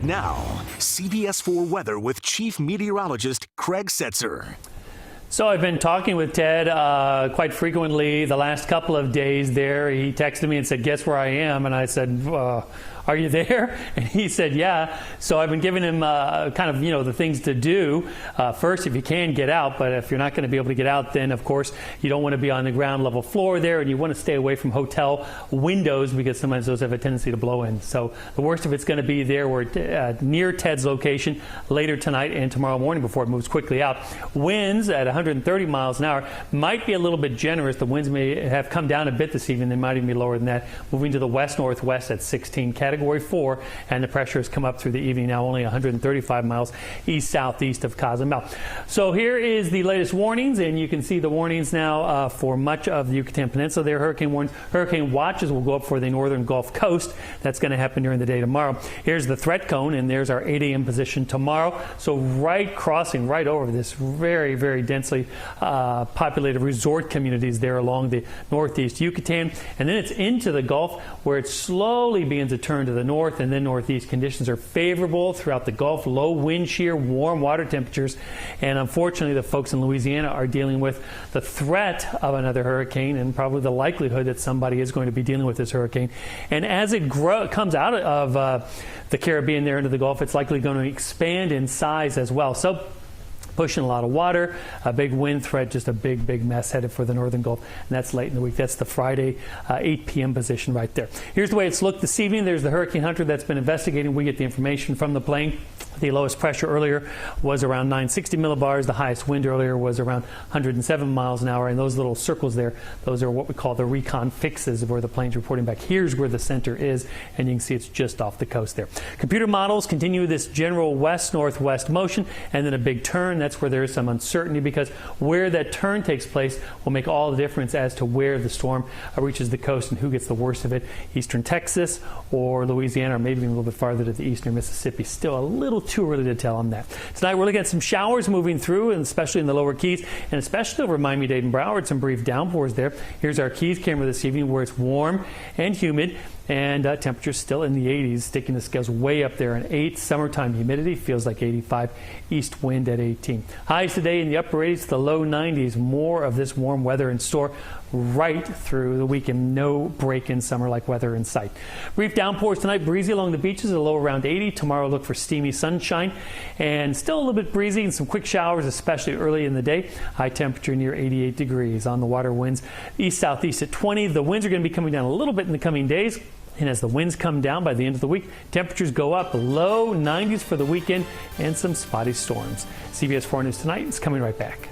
Now, CBS 4 weather with Chief Meteorologist Craig Setzer. So I've been talking with Ted quite frequently the last couple of days there. He texted me and said, guess where I am? And I said, are you there? And he said, yeah. So I've been giving him kind of, the things to do. First, if you can, get out. But if you're not going to be able to get out, then, of course, you don't want to be on the ground level floor there. And you want to stay away from hotel windows because sometimes those have a tendency to blow in. So the worst of it's going to be there. We're near Ted's location later tonight and tomorrow morning before it moves quickly out. Winds at 130 miles an hour might be a little bit generous. The winds may have come down a bit this evening. They might even be lower than that. Moving to the west-northwest at 16, Category 4, and the pressure has come up through the evening, now only 135 miles east-southeast of Cozumel. So here is the latest warnings, and you can see the warnings now for much of the Yucatan Peninsula. There, hurricane watches will go up for the northern Gulf Coast. That's going to happen during the day tomorrow. Here's the threat cone, and there's our 8 a.m. position tomorrow. So crossing right over this very, very densely populated resort communities there along the northeast Yucatan, and then it's into the Gulf where it slowly begins to turn to the north and then northeast. Conditions are favorable throughout the Gulf, low wind shear, warm water temperatures, and unfortunately the folks in Louisiana are dealing with the threat of another hurricane and probably the likelihood that somebody is going to be dealing with this hurricane. And as it comes out of the Caribbean there into the Gulf, it's likely going to expand in size as well. So pushing a lot of water, a big wind threat, just a big, big mess headed for the northern Gulf. And that's late in the week. That's the Friday 8 p.m. position right there. Here's the way it's looked this evening. There's the Hurricane Hunter that's been investigating. We get the information from the plane. The lowest pressure earlier was around 960 millibars. The highest wind earlier was around 107 miles an hour. And those little circles there, those are what we call the recon fixes of where the plane's reporting back. Here's where the center is, and you can see it's just off the coast there. Computer models continue this general west-northwest motion, and then a big turn. That's where there is some uncertainty because where that turn takes place will make all the difference as to where the storm reaches the coast and who gets the worst of it. Eastern Texas or Louisiana, or maybe even a little bit farther to the east near Mississippi. Still a little too early to tell on that. Tonight we're looking at some showers moving through, and especially in the lower Keys, and especially over Miami-Dade and Broward, some brief downpours there. Here's our Keys camera this evening where it's warm and humid, and temperatures still in the 80s, sticking the scales way up there. An 8 summertime humidity feels like 85, east wind at 18. Highs today in the upper 80s to the low 90s. More of this warm weather in store right through the weekend. No break in summer-like weather in sight. Brief downpours tonight, breezy along the beaches, a low around 80. Tomorrow look for steamy sunshine and still a little bit breezy and some quick showers, especially early in the day. High temperature near 88 degrees. On the water, winds east-southeast at 20. The winds are going to be coming down a little bit in the coming days. And as the winds come down by the end of the week, temperatures go up, low 90s for the weekend, and some spotty storms. CBS 4 News Tonight is coming right back.